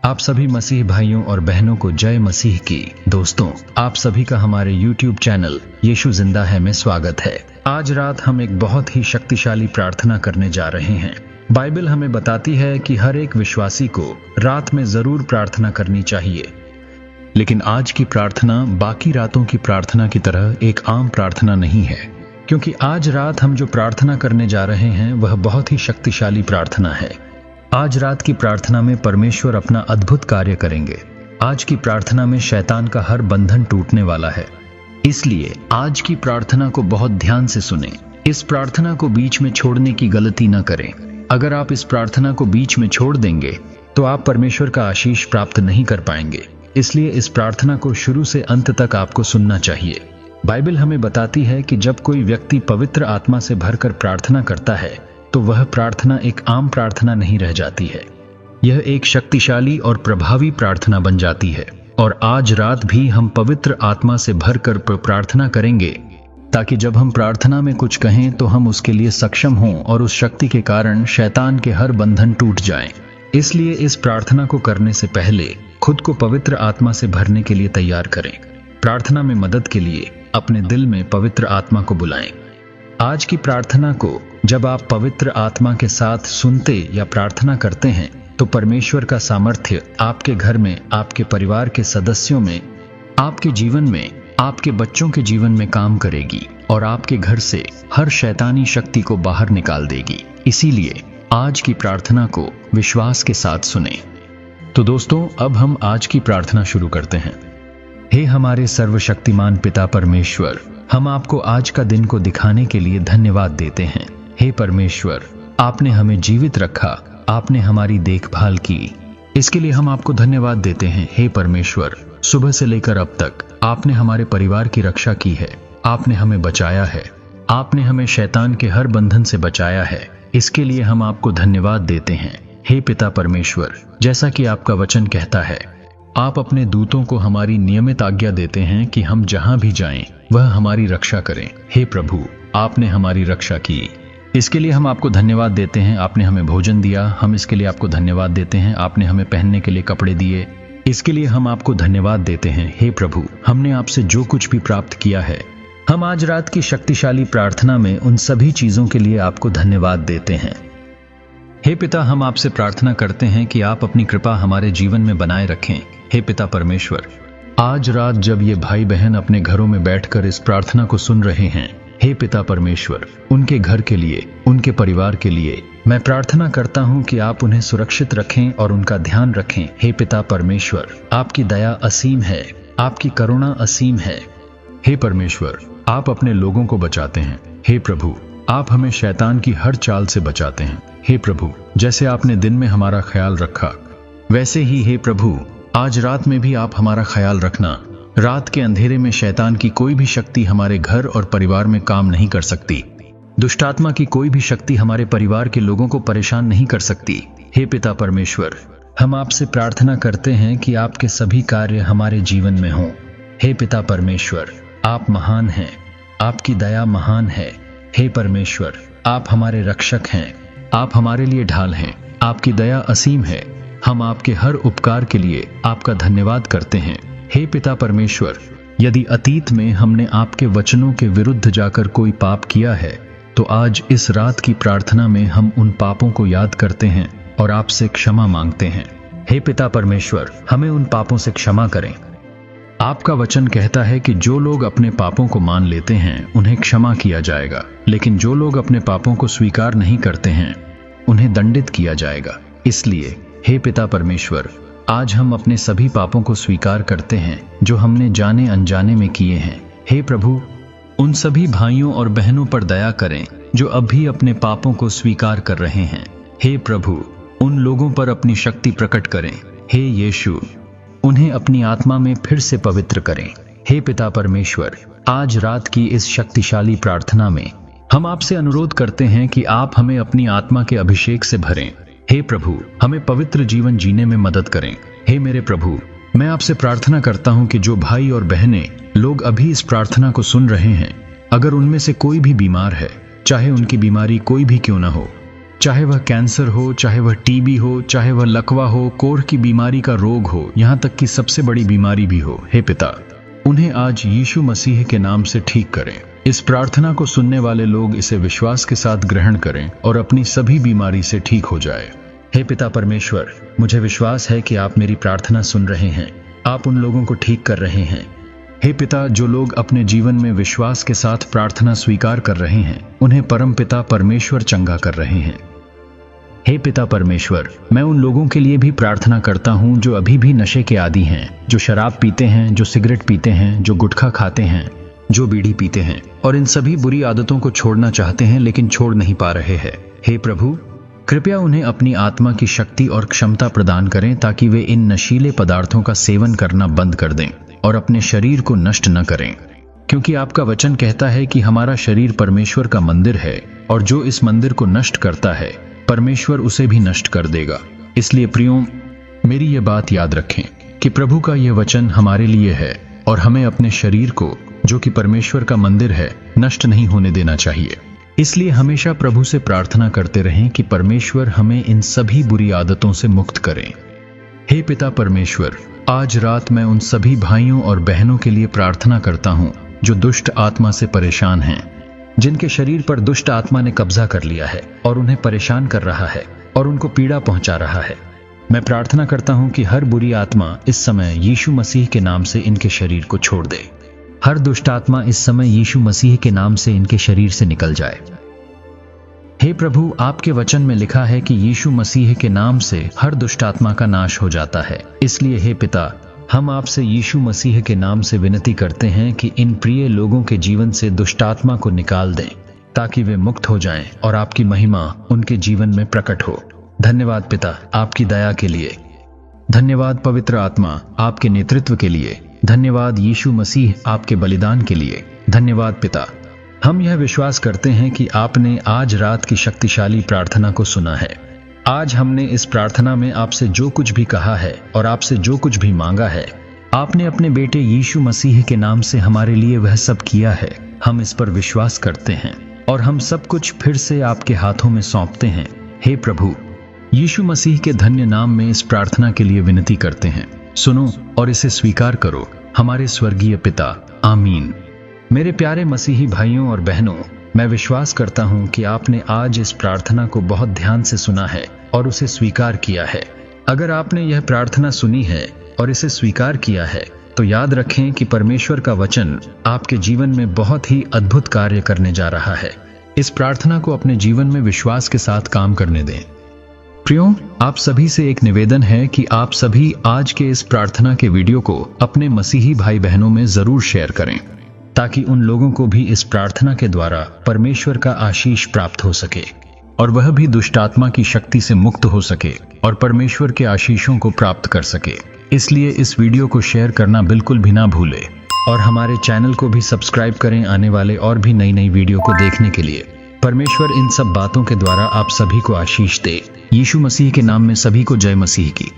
आप सभी मसीह भाइयों और बहनों को जय मसीह की। दोस्तों, आप सभी का हमारे YouTube चैनल यीशु जिंदा है में स्वागत है। आज रात हम एक बहुत ही शक्तिशाली प्रार्थना करने जा रहे हैं। बाइबल हमें बताती है कि हर एक विश्वासी को रात में जरूर प्रार्थना करनी चाहिए, लेकिन आज की प्रार्थना बाकी रातों की प्रार्थना की तरह एक आम प्रार्थना नहीं है, क्योंकि आज रात हम जो प्रार्थना करने जा रहे हैं वह बहुत ही शक्तिशाली प्रार्थना है। आज रात की प्रार्थना में परमेश्वर अपना अद्भुत कार्य करेंगे। आज की प्रार्थना में शैतान का हर बंधन टूटने वाला है, इसलिए आज की प्रार्थना को बहुत ध्यान से सुनें। इस प्रार्थना को बीच में छोड़ने की गलती न करें। अगर आप इस प्रार्थना को बीच में छोड़ देंगे तो आप परमेश्वर का आशीष प्राप्त नहीं कर पाएंगे। इसलिए इस प्रार्थना को शुरू से अंत तक आपको सुनना चाहिए। बाइबल हमें बताती है कि जब कोई व्यक्ति पवित्र आत्मा से भरकर प्रार्थना करता है तो वह प्रार्थना एक आम प्रार्थना नहीं रह जाती है। यह एक शक्तिशाली और प्रभावी प्रार्थना बन जाती है। और आज रात भी हम पवित्र आत्मा से भरकर प्रार्थना करेंगे, ताकि जब हम प्रार्थना में कुछ कहें तो हम उसके लिए सक्षम हों और उस शक्ति के कारण शैतान के हर बंधन टूट जाएं। इसलिए इस प्रार्थना को करने से पहले खुद को पवित्र आत्मा से भरने के लिए तैयार करें। प्रार्थना में मदद के लिए अपने दिल में पवित्र आत्मा को बुलाएं। आज की प्रार्थना को जब आप पवित्र आत्मा के साथ सुनते या प्रार्थना करते हैं तो परमेश्वर का सामर्थ्य आपके घर में, आपके परिवार के सदस्यों में, आपके जीवन में, आपके बच्चों के जीवन में काम करेगी और आपके घर से हर शैतानी शक्ति को बाहर निकाल देगी। इसीलिए आज की प्रार्थना को विश्वास के साथ सुनें। तो दोस्तों, अब हम आज की प्रार्थना शुरू करते हैं। हे हमारे सर्वशक्तिमान पिता परमेश्वर, हम आपको आज का दिन को दिखाने के लिए धन्यवाद देते हैं। हे परमेश्वर, आपने हमें जीवित रखा, आपने हमारी देखभाल की, इसके लिए हम आपको धन्यवाद देते हैं। हे परमेश्वर, सुबह से लेकर अब तक आपने हमारे परिवार की रक्षा की है, आपने हमें बचाया है, आपने हमें शैतान के हर बंधन से बचाया है, इसके लिए हम आपको धन्यवाद देते हैं। हे पिता परमेश्वर, जैसा कि आपका वचन कहता है, आप अपने दूतों को हमारी नियमित आज्ञा देते हैं कि हम जहां भी जाएं वह हमारी रक्षा करें। हे प्रभु, आपने हमारी रक्षा की, इसके लिए हम आपको धन्यवाद देते हैं। आपने हमें भोजन दिया, हम इसके लिए आपको धन्यवाद देते हैं। आपने हमें पहनने के लिए कपड़े दिए, इसके लिए हम आपको धन्यवाद देते हैं। हे प्रभु, हमने आपसे जो कुछ भी प्राप्त किया है, हम आज रात की शक्तिशाली प्रार्थना में उन सभी चीजों के लिए आपको धन्यवाद देते हैं। हे पिता, हम आपसे प्रार्थना करते हैं कि आप अपनी कृपा हमारे जीवन में बनाए रखें। हे पिता परमेश्वर, आज रात जब ये भाई बहन अपने घरों में बैठकर इस प्रार्थना को सुन रहे हैं, हे पिता परमेश्वर, उनके घर के लिए, उनके परिवार के लिए मैं प्रार्थना करता हूं कि आप उन्हें सुरक्षित रखें और उनका ध्यान रखें। हे पिता परमेश्वर, आपकी दया असीम है, आपकी करुणा असीम है। हे परमेश्वर, आप अपने लोगों को बचाते हैं। हे प्रभु, आप हमें शैतान की हर चाल से बचाते हैं। हे प्रभु, जैसे आपने दिन में हमारा ख्याल रखा, वैसे ही हे प्रभु आज रात में भी आप हमारा ख्याल रखना। रात के अंधेरे में शैतान की कोई भी शक्ति हमारे घर और परिवार में काम नहीं कर सकती। दुष्टात्मा की कोई भी शक्ति हमारे परिवार के लोगों को परेशान नहीं कर सकती। हे पिता परमेश्वर, हम आपसे प्रार्थना करते हैं कि आपके सभी कार्य हमारे जीवन में हों। हे पिता परमेश्वर, आप महान हैं, आपकी दया महान है। हे परमेश्वर, आप हमारे रक्षक हैं, आप हमारे लिए ढाल हैं, आपकी दया असीम है। हम आपके हर उपकार के लिए आपका धन्यवाद करते हैं। हे पिता परमेश्वर, यदि अतीत में हमने आपके वचनों के विरुद्ध जाकर कोई पाप किया है तो आज इस रात की प्रार्थना में हम उन पापों को याद करते हैं और आपसे क्षमा मांगते हैं। हे पिता परमेश्वर, हमें उन पापों से क्षमा करें। आपका वचन कहता है कि जो लोग अपने पापों को मान लेते हैं उन्हें क्षमा किया जाएगा, लेकिन जो लोग अपने पापों को स्वीकार नहीं करते हैं उन्हें दंडित किया जाएगा। इसलिए हे पिता परमेश्वर, आज हम अपने सभी पापों को स्वीकार करते हैं जो हमने जाने अनजाने में किए हैं। हे प्रभु, उन सभी भाइयों और बहनों पर दया करें जो अभी अपने पापों को स्वीकार कर रहे हैं। हे प्रभु, उन लोगों पर अपनी शक्ति प्रकट करें। हे यीशु, उन्हें अपनी आत्मा में फिर से पवित्र करें। हे पिता परमेश्वर, आज रात की इस शक्तिशाली प्रार्थना में हम आपसे अनुरोध करते हैं कि आप हमें अपनी आत्मा के अभिषेक से भरें। हे प्रभु, हमें पवित्र जीवन जीने में मदद करें। हे मेरे प्रभु, मैं आपसे प्रार्थना करता हूं कि जो भाई और बहनें लोग अभी इस प्रार्थना को सुन रहे हैं, अगर उनमें से कोई भी बीमार है, चाहे उनकी बीमारी कोई भी क्यों ना हो, चाहे वह कैंसर हो, चाहे वह टीबी हो, चाहे वह लकवा हो, कोढ़ की बीमारी का रोग हो, यहाँ तक कि सबसे बड़ी बीमारी भी हो। हे पिता, उन्हें आज यीशु मसीह के नाम से ठीक करें। इस प्रार्थना को सुनने वाले लोग इसे विश्वास के साथ ग्रहण करें और अपनी सभी बीमारी से ठीक हो जाए। हे पिता परमेश्वर, मुझे विश्वास है कि आप मेरी प्रार्थना सुन रहे हैं। आप उन लोगों को ठीक कर रहे हैं। हे पिता, जो लोग अपने जीवन में विश्वास के साथ प्रार्थना स्वीकार कर रहे हैं, उन्हें परम पिता परमेश्वर चंगा कर रहे हैं। हे पिता परमेश्वर, मैं उन लोगों के लिए भी प्रार्थना करता हूं जो अभी भी नशे के आदी हैं, जो शराब पीते हैं, जो सिगरेट पीते हैं, जो गुटखा खाते हैं, जो बीड़ी पीते हैं और इन सभी बुरी आदतों को छोड़ना चाहते हैं लेकिन छोड़ नहीं पा रहे हैं। हे प्रभु, कृपया उन्हें अपनी आत्मा की शक्ति और क्षमता प्रदान करें ताकि वे इन नशीले पदार्थों का सेवन करना बंद कर दें और अपने शरीर को नष्ट न करें, क्योंकि आपका वचन कहता है कि हमारा शरीर परमेश्वर का मंदिर है और जो इस मंदिर को नष्ट करता है परमेश्वर उसे भी नष्ट कर देगा। इसलिए प्रियो, मेरी ये बात याद रखें कि प्रभु का यह वचन हमारे लिए है और हमें अपने शरीर को, जो कि परमेश्वर का मंदिर है, नष्ट नहीं होने देना चाहिए। इसलिए हमेशा प्रभु से प्रार्थना करते रहें कि परमेश्वर हमें इन सभी बुरी आदतों से मुक्त करें। हे पिता परमेश्वर, आज रात मैं उन सभी भाइयों और बहनों के लिए प्रार्थना करता हूं जो दुष्ट आत्मा से परेशान हैं, जिनके शरीर पर दुष्ट आत्मा ने कब्जा कर लिया है और उन्हें परेशान कर रहा है और उनको पीड़ा पहुंचा रहा है। मैं प्रार्थना करता हूं कि हर बुरी आत्मा इस समय यीशु मसीह के नाम से इनके शरीर को छोड़ दे। हर दुष्ट आत्मा इस समय यीशु मसीह के नाम से इनके शरीर से निकल जाए। हे प्रभु, आपके वचन में लिखा है कि यीशु मसीह के नाम से हर दुष्ट आत्मा का नाश हो जाता है। इसलिए हे पिता, हम आपसे यीशु मसीह के नाम से विनती करते हैं कि इन प्रिय लोगों के जीवन से दुष्ट आत्मा को निकाल दें ताकि वे मुक्त हो जाएं और आपकी महिमा उनके जीवन में प्रकट हो। धन्यवाद पिता, आपकी दया के लिए। धन्यवाद पवित्र आत्मा, आपके नेतृत्व के लिए। धन्यवाद यीशु मसीह, आपके बलिदान के लिए। धन्यवाद पिता। हम यह विश्वास करते हैं कि आपने आज रात की शक्तिशाली प्रार्थना को सुना है। आज हमने इस प्रार्थना में आपसे जो कुछ भी कहा है और आपसे जो कुछ भी मांगा है, आपने अपने बेटे यीशु मसीह के नाम से हमारे लिए वह सब किया है। हम इस पर विश्वास करते हैं और हम सब कुछ फिर से आपके हाथों में सौंपते हैं। हे प्रभु, यीशु मसीह के धन्य नाम में इस प्रार्थना के लिए विनती करते हैं। सुनो और इसे स्वीकार करो, हमारे स्वर्गीय पिता। आमीन। मेरे प्यारे मसीही भाइयों और बहनों, मैं विश्वास करता हूं कि आपने आज इस प्रार्थना को बहुत ध्यान से सुना है और उसे स्वीकार किया है। अगर आपने यह प्रार्थना सुनी है और इसे स्वीकार किया है तो याद रखें कि परमेश्वर का वचन आपके जीवन में बहुत ही अद्भुत कार्य करने जा रहा है। इस प्रार्थना को अपने जीवन में विश्वास के साथ काम करने दें। प्रियो, आप सभी से एक निवेदन है कि आप सभी आज के इस प्रार्थना के वीडियो को अपने मसीही भाई बहनों में जरूर शेयर करें ताकि उन लोगों को भी इस प्रार्थना के द्वारा परमेश्वर का आशीष प्राप्त हो सके और वह भी दुष्ट आत्मा की शक्ति से मुक्त हो सके और परमेश्वर के आशीषों को प्राप्त कर सके। इसलिए इस वीडियो को शेयर करना बिल्कुल भी ना भूलें और हमारे चैनल को भी सब्सक्राइब करें आने वाले और भी नई नई वीडियो को देखने के लिए। परमेश्वर इन सब बातों के द्वारा आप सभी को आशीष दे। यीशु मसीह के नाम में सभी को जय मसीह की।